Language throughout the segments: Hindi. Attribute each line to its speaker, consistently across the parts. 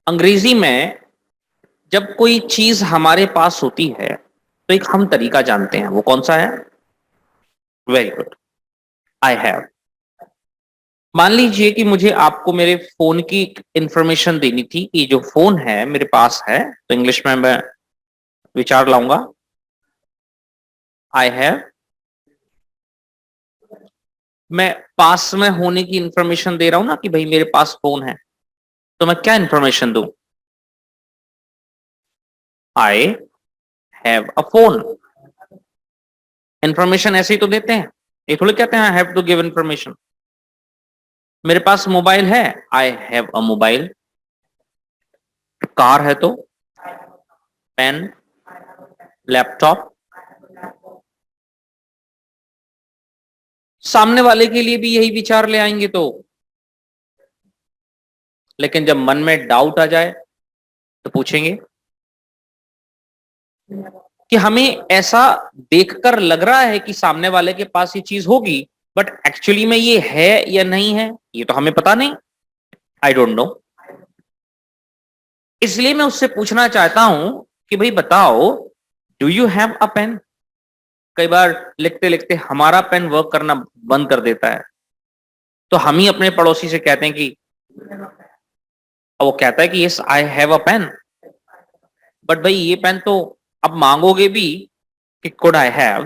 Speaker 1: अंग्रेजी में जब कोई चीज हमारे पास होती है तो एक हम तरीका जानते हैं, वो कौन सा है? Very good. I have. मान लीजिए कि मुझे आपको मेरे फोन की इंफॉर्मेशन देनी थी कि जो फोन है मेरे पास है, तो इंग्लिश में मैं विचार लाऊंगा, आई हैव। मैं पास में होने की इंफॉर्मेशन दे रहा हूं ना कि भाई मेरे पास फोन है, तो मैं क्या इंफॉर्मेशन दूं? I have a phone. Information ऐसे ही तो देते हैं, ये थोड़ी कहते हैं I have to give information. मेरे पास मोबाइल है, I have a mobile. Car है तो पेन, लैपटॉप। सामने वाले के लिए भी यही विचार ले आएंगे तो, लेकिन जब मन में डाउट आ जाए तो पूछेंगे कि हमें ऐसा देखकर लग रहा है कि सामने वाले के पास ये चीज होगी, बट एक्चुअली में ये है या नहीं है ये तो हमें पता नहीं। I don't know. इसलिए मैं उससे पूछना चाहता हूं कि भाई बताओ, do you have a pen? कई बार लिखते लिखते हमारा पेन वर्क करना बंद कर देता है, तो हम ही अपने पड़ोसी से कहते हैं कि, वो कहता है कि yes I have a pen, but भाई ये पेन तो अब मांगोगे भी कि कुड आई हैव,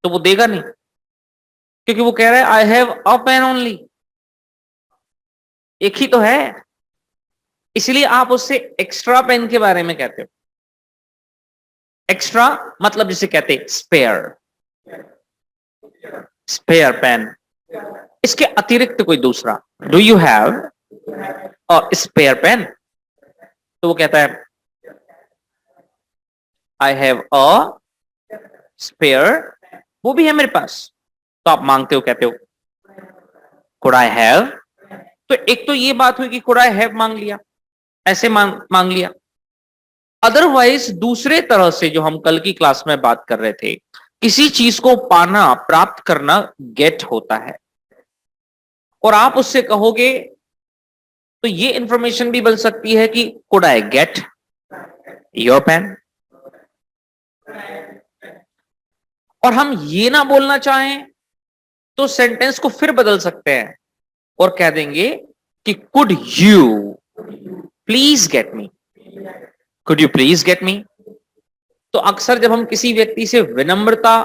Speaker 1: तो वो देगा नहीं, क्योंकि वो कह रहा है I have a pen only, एक ही तो है। इसलिए आप उससे एक्स्ट्रा पेन के बारे में कहते हो। एक्स्ट्रा मतलब जिसे कहते हैं स्पेयर, स्पेयर पेन। इसके अतिरिक्त कोई दूसरा, डू यू हैव और स्पेयर पेन, तो वो कहता है आई हैव अ स्पेयर, वो भी है मेरे पास। तो आप मांगते हो, कहते हो कुड आई हैव। तो एक तो ये बात हुई कि कुड आई हैव मांग लिया, ऐसे मांग लिया। अदरवाइज दूसरे तरह से जो हम कल की क्लास में बात कर रहे थे, किसी चीज को पाना, प्राप्त करना गेट होता है, और आप उससे कहोगे तो ये इंफॉर्मेशन भी बन सकती है कि could I get your pen. और हम ये ना बोलना चाहें तो सेंटेंस को फिर बदल सकते हैं और कह देंगे कि could you please get me, could you please get me. तो अक्सर जब हम किसी व्यक्ति से विनम्रता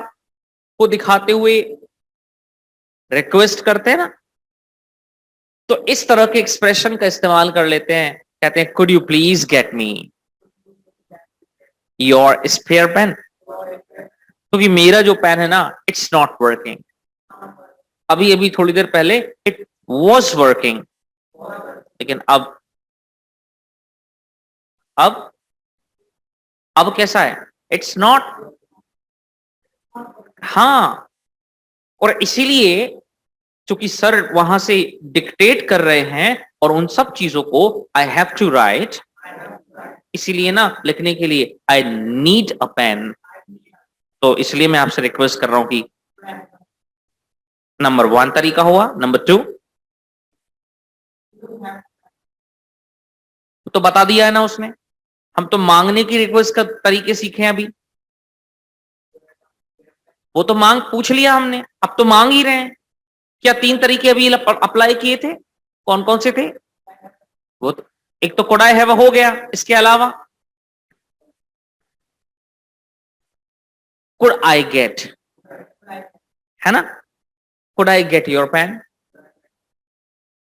Speaker 1: को दिखाते हुए रिक्वेस्ट करते हैं ना, तो इस तरह के एक्सप्रेशन का इस्तेमाल कर लेते हैं, कहते हैं could you please get me your spare pen, क्योंकि मेरा जो पेन है ना, इट्स नॉट वर्किंग। अभी अभी थोड़ी देर पहले इट वॉज वर्किंग, लेकिन अब अब कैसा है? It's not. हाँ, और इसीलिए चूंकि सर वहां से डिक्टेट कर रहे हैं और उन सब चीजों को आई हैव टू राइट, इसीलिए ना लिखने के लिए आई नीड अ पेन। तो इसलिए मैं आपसे रिक्वेस्ट कर रहा हूं कि नंबर वन तरीका हुआ, नंबर टू तो बता दिया है ना उसने। हम तो मांगने की रिक्वेस्ट का तरीके सीखे हैं अभी, वो तो मांग पूछ लिया हमने, अब तो मांग ही रहे हैं। क्या तीन तरीके अभी अप्लाई किए थे? कौन कौन से थे? वो तो, एक तो कोडाई है वो हो गया, इसके अलावा कुड आई गेट, है ना, could I get your pen.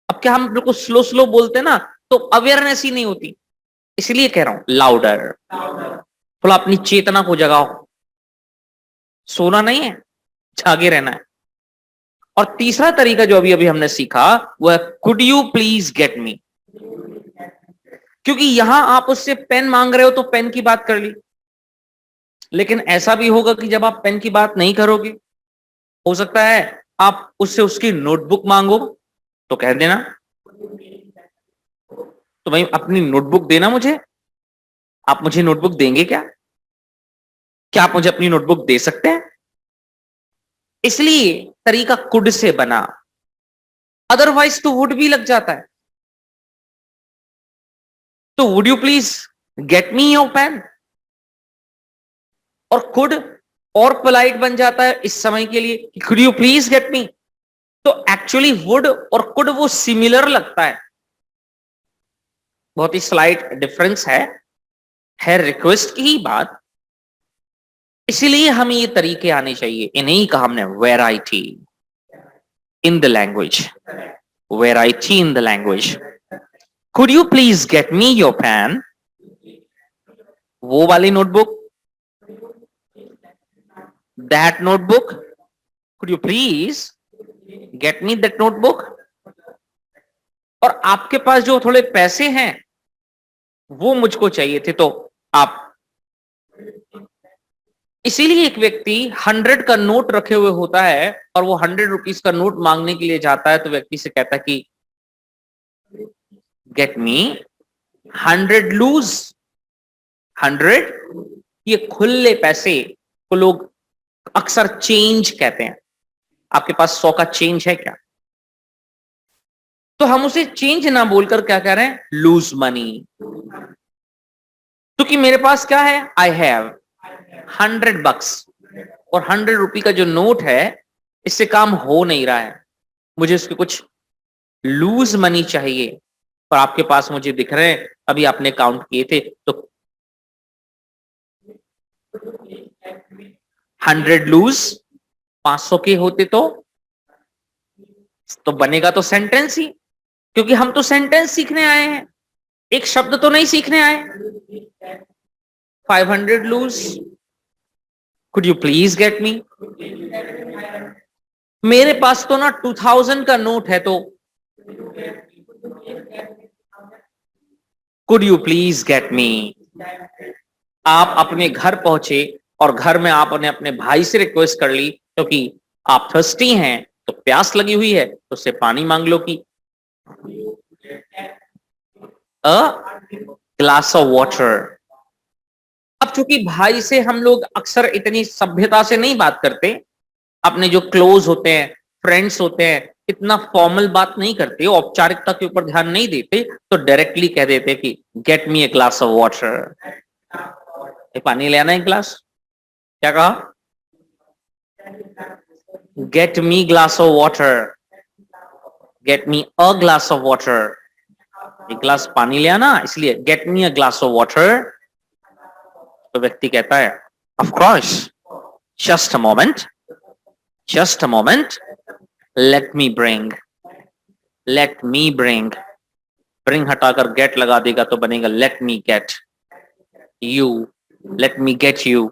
Speaker 1: अब क्या हम बिल्कुल स्लो स्लो बोलते ना, तो अवेयरनेस ही नहीं होती। इसलिए कह रहा हूं लाउडर, थोड़ा अपनी चेतना को जगाओ। सोना नहीं है, जागे रहना है। और तीसरा तरीका जो अभी अभी हमने सीखा वो है कुड यू प्लीज गेट मी, क्योंकि यहां आप उससे पेन मांग रहे हो तो पेन की बात कर ली, लेकिन ऐसा भी होगा कि जब आप पेन की बात नहीं करोगे, हो सकता है आप उससे उसकी नोटबुक मांगो, तो कह देना तो भाई अपनी नोटबुक देना मुझे। आप मुझे नोटबुक देंगे क्या? क्या आप मुझे अपनी नोटबुक दे सकते हैं? इसलिए तरीका कुड से बना, अदरवाइज तो वुड भी लग जाता है। तो would you please get me your pen. और कुड और पोलाइट बन जाता है इस समय के लिए, could you please get me. तो एक्चुअली वुड और कुड वो सिमिलर लगता है, बहुत ही स्लाइट डिफरेंस है रिक्वेस्ट की ही बात। इसीलिए हमें ये तरीके आने चाहिए, इन्हीं कहा हमने variety in the language, variety in the language. Could you please get me your pen, वो वाली notebook, that notebook, could you please get me that notebook. और आपके पास जो थोड़े पैसे हैं वो मुझको चाहिए थे, तो आप, इसीलिए एक व्यक्ति 100 का नोट रखे हुए होता है और वो 100 रुपीज का नोट मांगने के लिए जाता है, तो व्यक्ति से कहता है कि गेट मी 100 लूज 100। ये खुले पैसे को लोग अक्सर चेंज कहते हैं। आपके पास 100 का चेंज है क्या? तो हम उसे चेंज ना बोलकर क्या कह रहे हैं, लूज मनी। क्योंकि मेरे पास क्या है, आई हैव 100 बक्स, और 100 रुपए का जो नोट है इससे काम हो नहीं रहा है, मुझे उसके कुछ लूज मनी चाहिए। और आपके पास मुझे दिख रहे हैं, अभी आपने काउंट किए थे, तो 100 लूज 500 के होते तो बनेगा तो सेंटेंस ही, क्योंकि हम तो सेंटेंस सीखने आए हैं, एक शब्द तो नहीं सीखने आए। 500 loose, could you please get me. मेरे पास तो ना 2000 का नोट है, तो could you please get me. आप अपने घर पहुंचे और घर में आपने अपने भाई से रिक्वेस्ट कर ली, क्योंकि आप थर्स्टी हैं, तो प्यास लगी हुई है, तो उससे पानी मांग लो कि अ ग्लास ऑफ वाटर। अब चूंकि भाई से हम लोग अक्सर इतनी सभ्यता से नहीं बात करते, अपने जो क्लोज होते हैं, फ्रेंड्स होते हैं, इतना फॉर्मल बात नहीं करते, औपचारिकता के ऊपर ध्यान नहीं देते, तो डायरेक्टली कह देते कि get me a glass of water, पानी ले आना एक ग्लास। क्या कहा, get me glass of water, get me a glass of water, एक ग्लास पानी ले आना, इसलिए get me a glass of water. तो व्यक्ति कहता है of course, just a moment, just a moment, let me bring, let me bring. Bring हटाकर गेट लगा देगा तो बनेगा let me get you, late me get you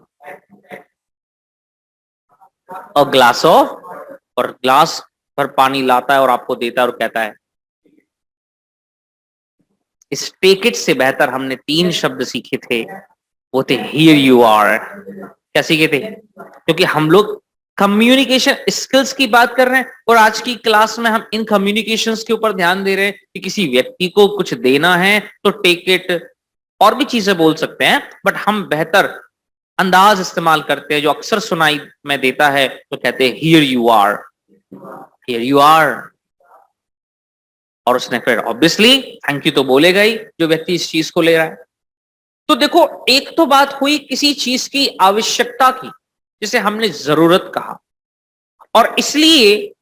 Speaker 1: a glass of, और ग्लास भर पानी लाता है और आपको देता है और कहता है, इस टेक इट से बेहतर हमने 3 शब्द सीखे थे, वो थे हियर यू आर। क्या सीखे थे? क्योंकि हम लोग कम्युनिकेशन स्किल्स की बात कर रहे हैं, और आज की क्लास में हम इन कम्युनिकेशंस के ऊपर ध्यान दे रहे हैं कि किसी व्यक्ति को कुछ देना है तो टेक इट, और भी चीजें बोल सकते हैं, बट हम बेहतर अंदाज इस्तेमाल करते हैं जो अक्सर सुनाई में देता है, तो कहते हैं here you are, here you are. और उसने फिर ऑब्वियसली थैंक यू तो बोलेगा ही जो व्यक्ति इस चीज को ले रहा है। तो देखो, एक तो बात हुई किसी चीज की आवश्यकता की, जिसे हमने जरूरत कहा, और इसलिए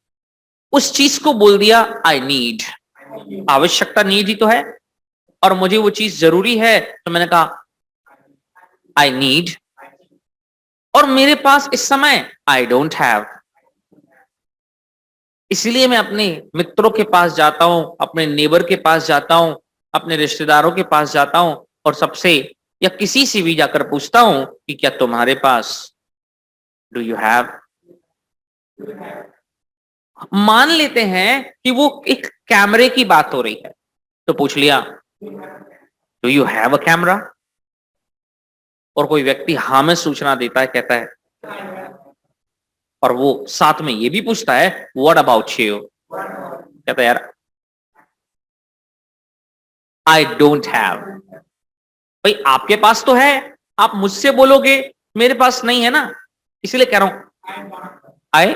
Speaker 1: उस चीज को बोल दिया आई नीड। आवश्यकता नीड ही तो है, और मुझे वो चीज जरूरी है, तो मैंने कहा आई नीड। और मेरे पास इस समय आई डोंट हैव, इसलिए मैं अपने मित्रों के पास जाता हूं, अपने नेबर के पास जाता हूं, अपने रिश्तेदारों के पास जाता हूं, और सबसे या किसी से भी जाकर पूछता हूं कि क्या तुम्हारे पास, डू यू हैव। मान लेते हैं कि वो एक कैमरे की बात हो रही है, तो पूछ लिया do you have a camera, और कोई व्यक्ति हाँ में सूचना देता है, कहता है, और वो साथ में ये भी पूछता है व्हाट अबाउट यू, कहता है यार आई डोंट हैव। भाई आपके पास तो है, आप मुझसे बोलोगे, मेरे पास नहीं है ना, इसलिए कह रहा हूं I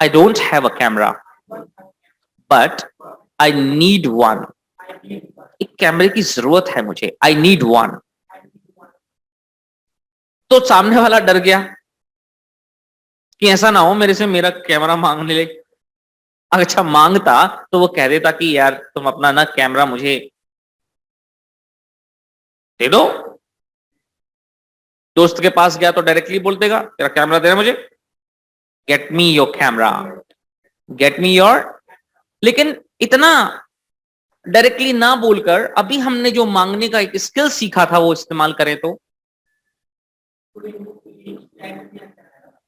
Speaker 1: I don't have a camera but I need one. एक कैमरे की जरूरत है मुझे, आई नीड वन। तो सामने वाला डर गया कि ऐसा ना हो मेरे से मेरा कैमरा मांगने लगे। अच्छा मांगता तो वो कह देता कि यार तुम अपना ना कैमरा मुझे दे दो। दोस्त के पास गया तो डायरेक्टली बोल देगा तेरा कैमरा दे मुझे, gate me your camera, gate me your. लेकिन इतना डायरेक्टली ना बोलकर अभी हमने जो मांगने का एक स्किल सीखा था वो इस्तेमाल करें तो,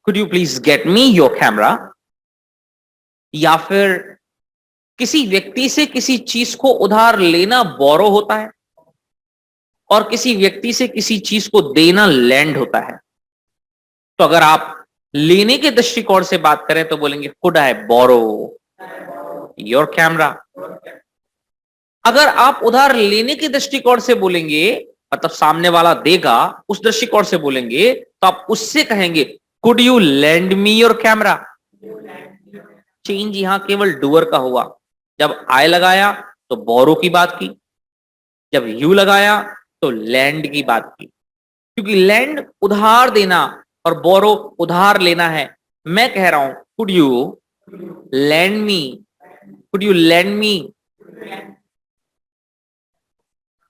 Speaker 1: could you please get me your camera. या फिर किसी व्यक्ति से किसी चीज को उधार लेना बोरो होता है और किसी व्यक्ति से किसी चीज को देना लैंड होता है। तो अगर आप लेने के दृष्टिकोण से बात करें तो बोलेंगे could I borrow your camera. अगर आप उधार लेने के दृष्टिकोण से बोलेंगे, मतलब सामने वाला देगा उस दृष्टिकोण से बोलेंगे, तो आप उससे कहेंगे could you lend me your camera. Change यहां केवल डूअर का हुआ। जब आई लगाया तो बोरो की बात की, जब यू लगाया तो लैंड की बात की। क्योंकि लैंड उधार देना और बोरो उधार लेना है। मैं कह रहा हूं could you lend me, could you lend me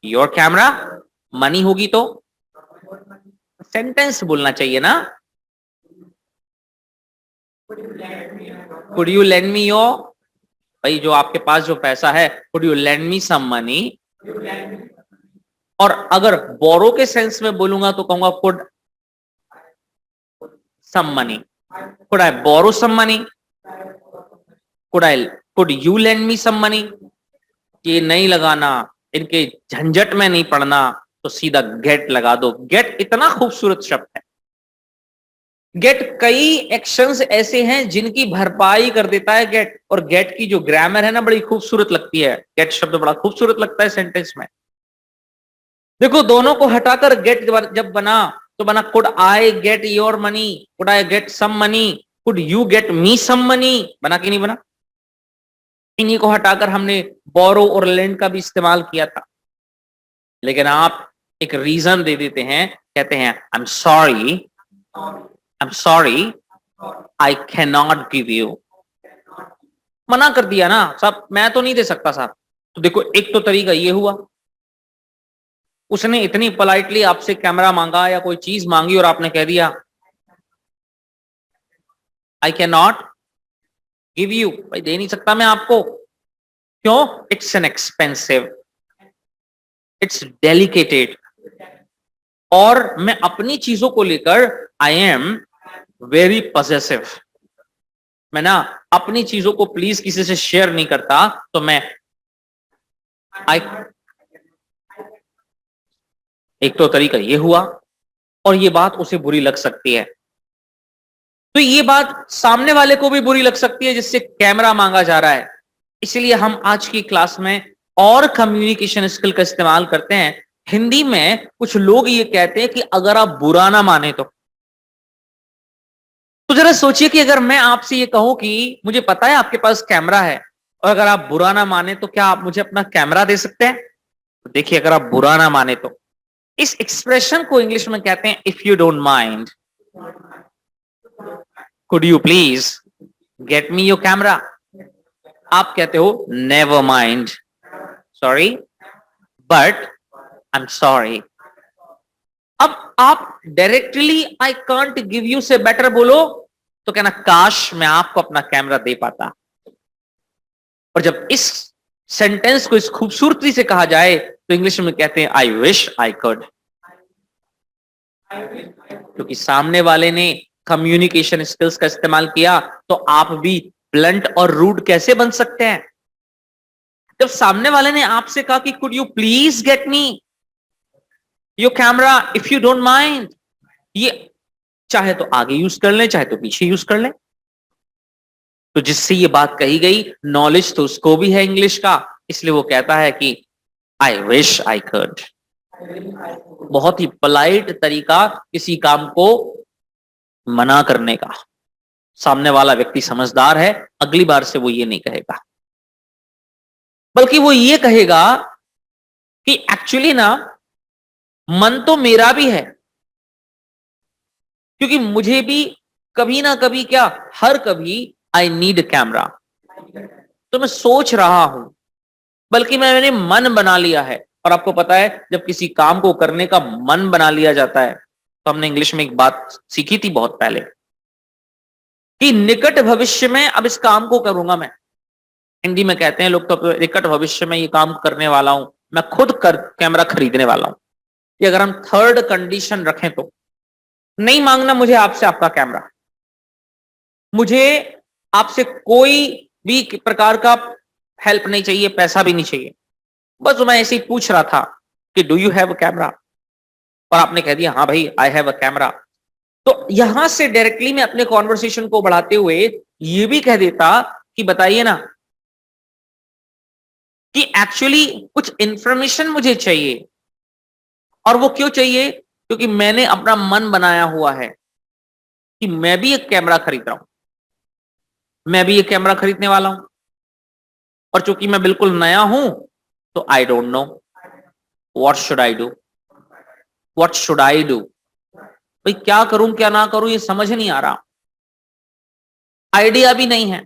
Speaker 1: your camera. Money होगी तो सेंटेंस बोलना चाहिए ना, could you lend me your, भाई जो आपके पास जो पैसा है could you lend me some money. और अगर बोरो के सेंस में बोलूंगा तो कहूंगा could some money, could I borrow some money, could you lend me some money. ये नहीं लगाना, इनके झंझट में नहीं पड़ना, तो सीधा गेट लगा दो। गेट इतना खूबसूरत शब्द है। गेट कई एक्शंस ऐसे हैं जिनकी भरपाई कर देता है गेट। और गेट की जो ग्रामर है ना बड़ी खूबसूरत लगती है। गेट शब्द बड़ा खूबसूरत लगता है सेंटेंस में। देखो दोनों को हटाकर गेट जब बना तो बना could I get your money, could I get some money, could you get me some money. बना कि नहीं बना? इन्हीं को हटाकर हमने बोरो और लेंड का भी इस्तेमाल किया था। लेकिन आप एक रीजन दे देते हैं, कहते हैं I am sorry, I am sorry I can not give you. मना कर दिया ना साहब, मैं तो नहीं दे सकता साहब। तो देखो एक तो तरीका ये हुआ, उसने इतनी पोलाइटली आपसे कैमरा मांगा या कोई चीज मांगी और आपने कह दिया I can not give you, भाई दे नहीं सकता मैं आपको। क्यों? It's an expensive, it's delicated. और मैं अपनी चीजों को लेकर आई एम वेरी पॉसेसिव। मैं ना अपनी चीजों को प्लीज किसी से शेयर नहीं करता, तो मैं आई, एक तो तरीका ये हुआ। और ये बात उसे बुरी लग सकती है, तो ये बात सामने वाले को भी बुरी लग सकती है जिससे कैमरा मांगा जा रहा है। इसलिए हम आज की क्लास में और कम्युनिकेशन स्किल का इस्तेमाल करते हैं। हिंदी में कुछ लोग ये कहते हैं कि अगर आप बुरा ना माने तो जरा सोचिए कि अगर मैं आपसे ये कहूं कि मुझे पता है आपके पास कैमरा है, और अगर आप बुरा ना माने तो क्या आप मुझे अपना कैमरा दे सकते हैं? तो देखिए अगर आप बुरा ना माने तो इस एक्सप्रेशन को इंग्लिश में कहते हैं if you don't mind, could you please get me your camera. आप कहते हो never mind, sorry but I am sorry. अब आप directly I can't give you से बेटर बोलो तो कहना काश मैं आपको अपना कैमरा दे पाता। और जब इस सेंटेंस को इस खूबसूरती से कहा जाए तो इंग्लिश में कहते हैं आई विश आई कुड। क्योंकि सामने वाले ने कम्युनिकेशन स्किल्स का इस्तेमाल किया, तो आप भी ब्लंट और रूड कैसे बन सकते हैं? जब सामने वाले ने आपसे कहा कि could you please get me your camera if you don't mind, ये चाहे तो आगे यूज कर लें चाहे तो पीछे यूज कर लें। तो जिससे ये बात कही गई, नॉलेज तो उसको भी है इंग्लिश का, इसलिए वो कहता है कि आई विश आई कुड। बहुत ही पोलाइट तरीका किसी काम को मना करने का। सामने वाला व्यक्ति समझदार है, अगली बार से वो ये नहीं कहेगा, बल्कि वो ये कहेगा कि एक्चुअली ना मन तो मेरा भी है, क्योंकि मुझे भी कभी ना कभी क्या, हर कभी आई नीड कैमरा। तो मैं सोच रहा हूं, बल्कि मैंने मन बना लिया है। और आपको पता है, जब किसी काम को करने का मन बना लिया जाता है, तो हमने इंग्लिश में एक बात सीखी थी बहुत पहले, कि निकट भविष्य में अब इस काम को करूंगा मैं। हिंदी में कहते हैं लोग तो, निकट भविष्य में ये काम करने वाला हूं, मैं खुद कर कैमरा खरीदने वाला हूं। ये अगर हम थर्ड कंडीशन रखें तो, नहीं मांगना मुझे आपसे आपका कैमरा, मुझे आपसे कोई भी प्रकार का हेल्प नहीं चाहिए, पैसा भी नहीं चाहिए। बस मैं ऐसे ही पूछ रहा था कि do you have a camera, और आपने कह दिया हाँ भाई आई हैव अ कैमरा। तो यहां से डायरेक्टली मैं अपने कॉन्वर्सेशन को बढ़ाते हुए ये भी कह देता कि बताइए ना, कि एक्चुअली कुछ इंफॉर्मेशन मुझे चाहिए। और वो क्यों चाहिए? क्योंकि मैंने अपना मन बनाया हुआ है कि मैं भी एक कैमरा खरीद रहा हूं, मैं भी एक कैमरा खरीदने वाला हूं। और चूंकि मैं बिल्कुल नया हूं, तो आई don't know what should I do, what should I do. भाई क्या करूं क्या ना करूं, ये समझ नहीं आ रहा, आइडिया भी नहीं है।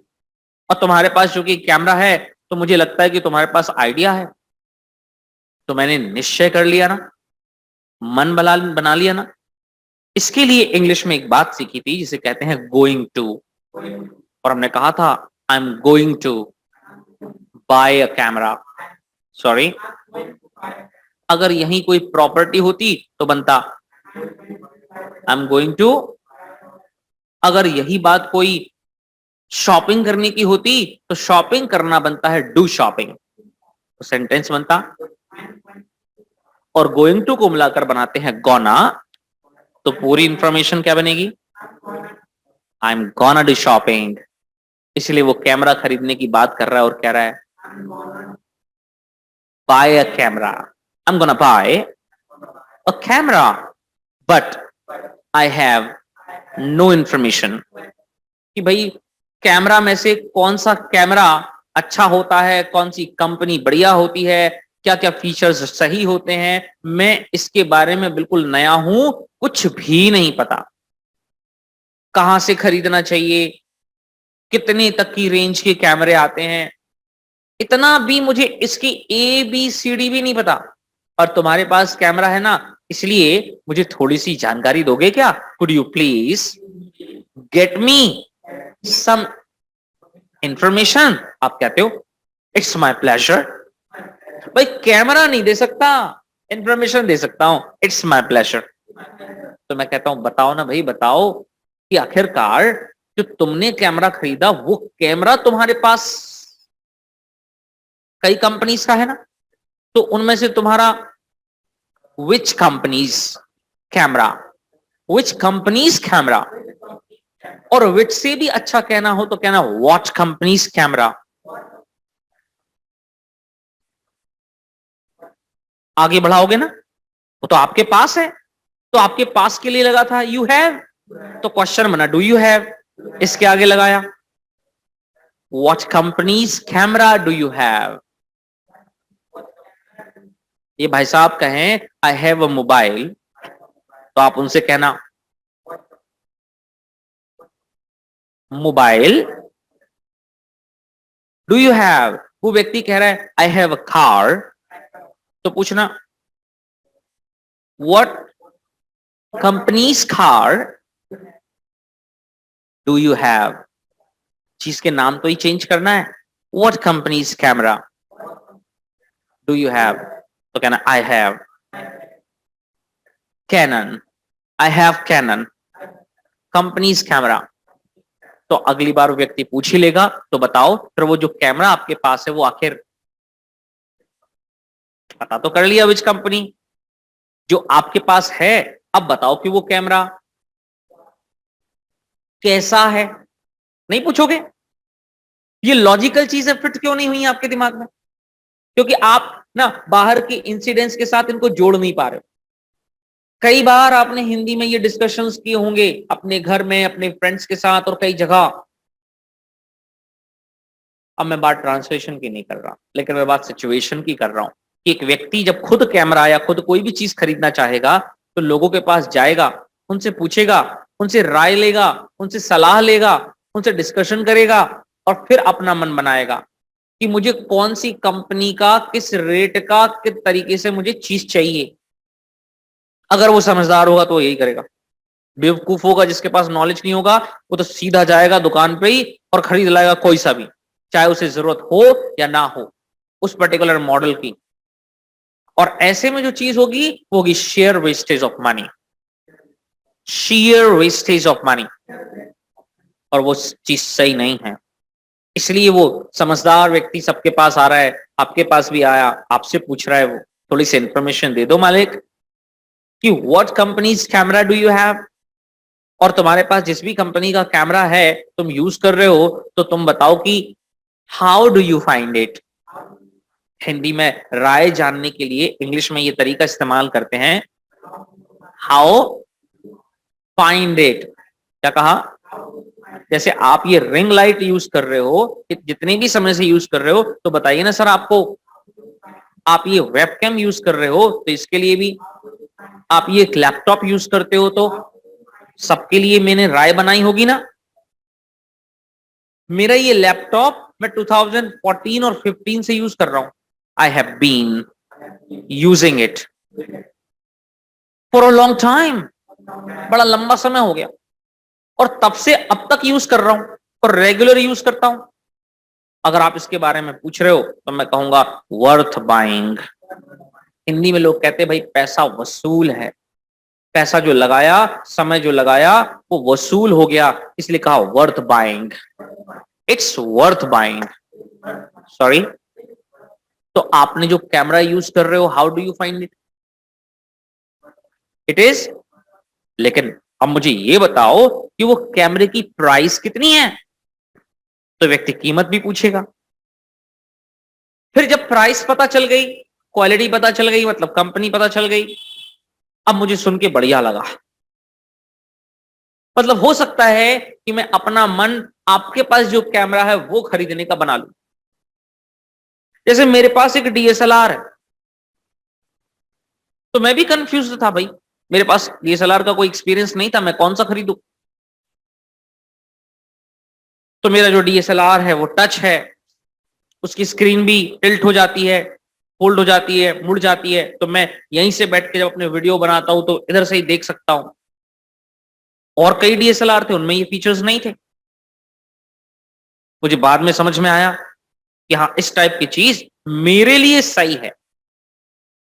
Speaker 1: और तुम्हारे पास चूंकि कैमरा है, तो मुझे लगता है कि तुम्हारे पास आइडिया है। तो मैंने निश्चय कर लिया ना, मन बना लिया ना। इसके लिए इंग्लिश में एक बात सीखी थी जिसे कहते हैं गोइंग टू। और हमने कहा था I am going to buy a camera. Sorry, अगर यही कोई प्रॉपर्टी होती तो बनता आई एम गोइंग टू। अगर यही बात कोई शॉपिंग करने की होती, तो शॉपिंग करना बनता है डू शॉपिंग, तो सेंटेंस बनता। और गोइंग टू को मिलाकर बनाते हैं गोना, तो पूरी इंफॉर्मेशन क्या बनेगी? आई एम गोना डू शॉपिंग। इसलिए वो कैमरा खरीदने की बात कर रहा है और कह रहा है buy a camera, I am gonna buy a camera, but I have no information कि भाई कैमरा में से कौन सा कैमरा अच्छा होता है, कौन सी कंपनी बढ़िया होती है, क्या क्या फीचर्स सही होते हैं, मैं इसके बारे में बिल्कुल नया हूं, कुछ भी नहीं पता। कहां से खरीदना चाहिए, कितने तक की रेंज के कैमरे आते हैं, इतना भी मुझे इसकी ABCD भी नहीं पता। और तुम्हारे पास कैमरा है ना, इसलिए मुझे थोड़ी सी जानकारी दोगे क्या? Could you please get me some information. आप कहते हो इट्स माय प्लेजर। भाई कैमरा नहीं दे सकता, इंफॉर्मेशन दे सकता हूं, इट्स माय प्लेजर। तो मैं कहता हूं बताओ ना भाई, बताओ कि आखिरकार जो तुमने कैमरा खरीदा, वो कैमरा तुम्हारे पास कई कंपनीज का है ना, तो उनमें से तुम्हारा विच कंपनीज कैमरा, विच कंपनीज कैमरा। और विच से भी अच्छा कहना हो तो कहना व्हाट कंपनीज कैमरा। आगे बढ़ाओगे ना, वो तो आपके पास है, तो आपके पास के लिए लगा था यू हैव, तो क्वेश्चन बना डू यू हैव। इसके आगे लगाया what companies camera do you have. ये भाई साहब कहें आई हैव अ मोबाइल, तो आप उनसे कहना मोबाइल डू यू हैव। वो व्यक्ति कह रहा है आई हैव अ कार, तो पूछना what companies car do you have. चीज के नाम तो ही चेंज करना है, what companies camera do you have, तो कहना I have Canon, I have Canon companies camera. तो अगली बार वो व्यक्ति पूछ ही लेगा, तो बताओ फिर वो जो कैमरा आपके पास है, वो आखिर पता तो कर लिया विच कंपनी जो आपके पास है। अब बताओ कि वो कैमरा कैसा है, नहीं पूछोगे? ये लॉजिकल चीजें फिट क्यों नहीं हुई आपके दिमाग में? क्योंकि आप ना बाहर के इंसिडेंट्स के साथ इनको जोड़ नहीं पा रहे हो। कई बार आपने हिंदी में ये डिस्कशंस किए होंगे अपने घर में, अपने फ्रेंड्स के साथ और कई जगह। अब मैं बात ट्रांसलेशन की नहीं कर रहा, लेकिन मैं बात सिचुएशन की कर रहा हूं कि एक व्यक्ति जब खुद कैमरा या खुद कोई भी चीज खरीदना चाहेगा तो लोगों के पास जाएगा, उनसे पूछेगा, उनसे राय लेगा, उनसे सलाह लेगा, उनसे डिस्कशन करेगा और फिर अपना मन बनाएगा कि मुझे कौन सी कंपनी का, किस रेट का, किस तरीके से मुझे चीज चाहिए। अगर वो समझदार होगा तो यही करेगा। बेवकूफ होगा, जिसके पास नॉलेज नहीं होगा, वो तो सीधा जाएगा दुकान पे ही और खरीद लाएगा कोई सा भी, चाहे उसे जरूरत हो या ना हो उस पर्टिकुलर मॉडल की। और ऐसे में जो चीज होगी वो होगी share wastage of money, share wastage of money, और वो चीज सही नहीं है। इसलिए वो समझदार व्यक्ति सबके पास आ रहा है, आपके पास भी आया, आपसे पूछ रहा है, वो थोड़ी सी इंफॉर्मेशन दे दो मालिक कि what companies camera do you have, और तुम्हारे पास जिस भी कंपनी का कैमरा है तुम यूज कर रहे हो तो तुम बताओ कि how do you find it. Hindi में राय जानने के लिए इंग्लिश में ये तरीका इस्तेमाल करते हैं, हाउ फाइंड इट। क्या कहा? जैसे आप ये रिंग लाइट यूज कर रहे हो, जितने भी समय से यूज कर रहे हो, तो बताइए ना सर आपको। आप ये वेबकैम यूज कर रहे हो तो इसके लिए भी, आप ये लैपटॉप यूज करते हो तो सबके लिए मैंने राय बनाई होगी ना। मेरा ये लैपटॉप मैं 2014 और 15 से यूज कर रहा हूं। I have been using it for a long time, बड़ा लंबा समय हो गया, और तब से अब तक यूज कर रहा हूं और रेगुलर यूज करता हूं। अगर आप इसके बारे में पूछ रहे हो तो मैं कहूंगा वर्थ बाइंग। हिंदी में लोग कहते हैं भाई पैसा वसूल है, पैसा जो लगाया, समय जो लगाया वो वसूल हो गया, इसलिए कहा worth buying, it's worth buying. Sorry, तो आपने जो कैमरा यूज कर रहे हो, how do you find it? It is, लेकिन अब मुझे ये बताओ कि वो कैमरे की प्राइस कितनी है, तो व्यक्ति कीमत भी पूछेगा। फिर जब प्राइस पता चल गई, क्वालिटी पता चल गई, मतलब कंपनी पता चल गई, अब मुझे सुन के बढ़िया लगा। मतलब हो सकता है कि मैं अपना मन आपके पास जो कैमरा है वो खरीदने का बना लूं। जैसे मेरे पास एक डीएसएलआर है, तो मैं भी कंफ्यूज था भाई, मेरे पास डीएसएलआर का कोई एक्सपीरियंस नहीं था, मैं कौन सा खरीदूं। तो मेरा जो डीएसएलआर है वो टच है, उसकी स्क्रीन भी टिल्ट हो जाती है, फोल्ड हो जाती है, मुड़ जाती है, तो मैं यहीं से बैठ के जब अपने वीडियो बनाता हूं तो इधर से ही देख सकता हूं। और कई डीएसएलआर थे, उनमें ये फीचर्स नहीं थे। मुझे बाद में समझ में आया कि हाँ, इस टाइप की चीज मेरे लिए सही है,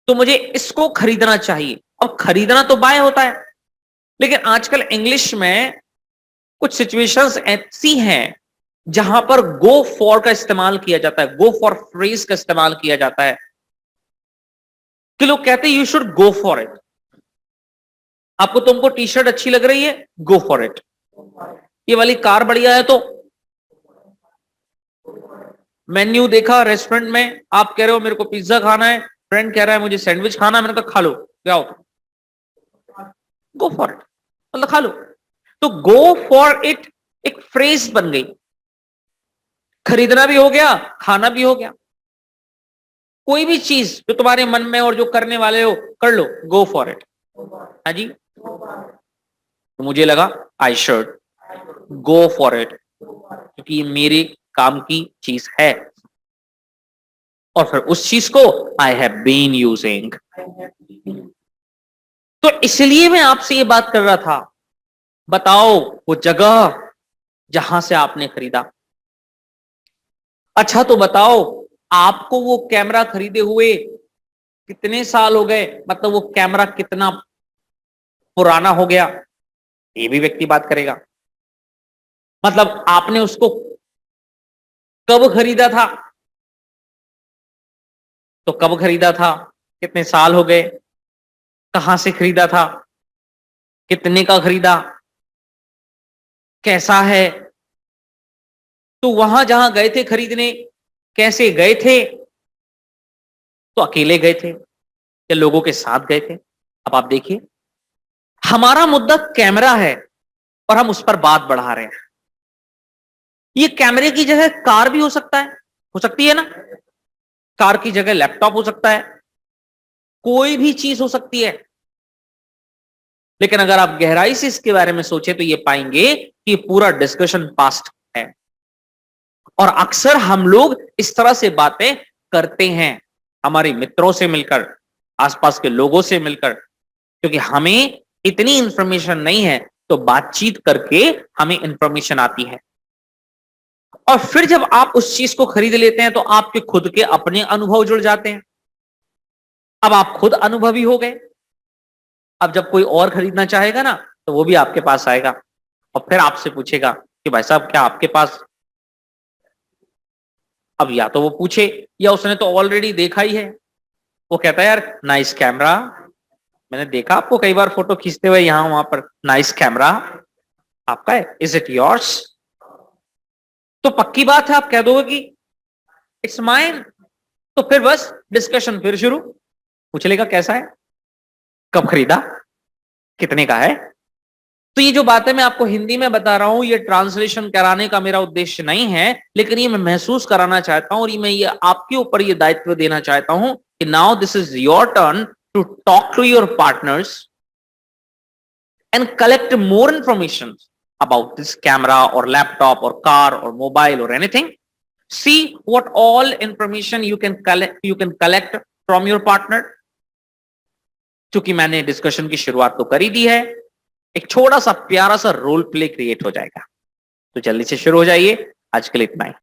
Speaker 1: तो मुझे इसको खरीदना चाहिए। अब खरीदना तो बाय होता है, लेकिन आजकल इंग्लिश में कुछ सिचुएशंस ऐसी हैं जहां पर गो फॉर का इस्तेमाल किया जाता है, गो फॉर फ्रेज का इस्तेमाल किया जाता है, कि लोग कहते हैं you should go for it. आपको, तुमको टी शर्ट अच्छी लग रही है, गो फॉर इट। ये वाली कार बढ़िया है, तो मेन्यू देखा रेस्टोरेंट में, आप कह रहे हो मेरे को पिज्जा खाना है, फ्रेंड कह रहा है मुझे सैंडविच खाना है, मैंने कहा खा लो, जाओ गो फॉर इट, मतलब खा लो। तो गो फॉर इट एक फ्रेज बन गई, खरीदना भी हो गया, खाना भी हो गया। कोई भी चीज जो तुम्हारे मन में और जो करने वाले हो कर लो, गो फॉर इट। हाँ जी, तो मुझे लगा I should go for it, क्योंकि ये मेरे काम की चीज है, और फिर उस चीज को आई हैव बीन यूजिंग। तो इसलिए मैं आपसे ये बात कर रहा था, बताओ वो जगह जहां से आपने खरीदा। अच्छा तो बताओ, आपको वो कैमरा खरीदे हुए कितने साल हो गए, मतलब वो कैमरा कितना पुराना हो गया, ये भी व्यक्ति बात करेगा। मतलब आपने उसको कब खरीदा था, तो कब खरीदा था, कितने साल हो गए, कहां से खरीदा था, कितने का खरीदा, कैसा है। तो वहां जहां गए थे खरीदने, कैसे गए थे, तो अकेले गए थे या लोगों के साथ गए थे। अब आप देखिए, हमारा मुद्दा कैमरा है और हम उस पर बात बढ़ा रहे हैं। ये कैमरे की जगह कार भी हो सकता है, हो सकती है ना, कार की जगह लैपटॉप हो सकता है, कोई भी चीज हो सकती है। लेकिन अगर आप गहराई से इसके बारे में सोचे तो ये पाएंगे कि पूरा डिस्कशन पास्ट है। और अक्सर हम लोग इस तरह से बातें करते हैं, हमारे मित्रों से मिलकर, आसपास के लोगों से मिलकर, क्योंकि हमें इतनी इंफॉर्मेशन नहीं है, तो बातचीत करके हमें इंफॉर्मेशन आती है। और फिर जब आप उस चीज को खरीद लेते हैं तो आपके खुद के अपने अनुभव जुड़ जाते हैं। अब आप खुद अनुभवी हो गए। अब जब कोई और खरीदना चाहेगा ना, तो वो भी आपके पास आएगा और फिर आपसे पूछेगा कि भाई साहब क्या आपके पास। अब या तो वो पूछे या उसने तो ऑलरेडी देखा ही है। वो कहता है यार नाइस कैमरा, मैंने देखा आपको कई बार फोटो खींचते हुए यहां वहां पर, नाइस कैमरा आपका है, इज इट योर्स। तो पक्की बात है आप कह दोगे कि इट्स माइन। तो फिर बस डिस्कशन फिर शुरू। पूछ लेगा कैसा है, कब खरीदा, कितने का है। तो ये जो बातें मैं आपको हिंदी में बता रहा हूं, ये ट्रांसलेशन कराने का मेरा उद्देश्य नहीं है, लेकिन ये मैं महसूस कराना चाहता हूं और मैं ये आपके ऊपर ये दायित्व देना चाहता हूं कि now this is your turn to talk to your partners and collect more information about this camera or laptop or car or mobile or anything. See what all information you can collect from your partner. क्योंकि मैंने डिस्कशन की शुरुआत तो कर ही दी है, एक छोटा सा प्यारा सा रोल प्ले क्रिएट हो जाएगा। तो जल्दी से शुरू हो जाइए। आज के लिए इतना ही।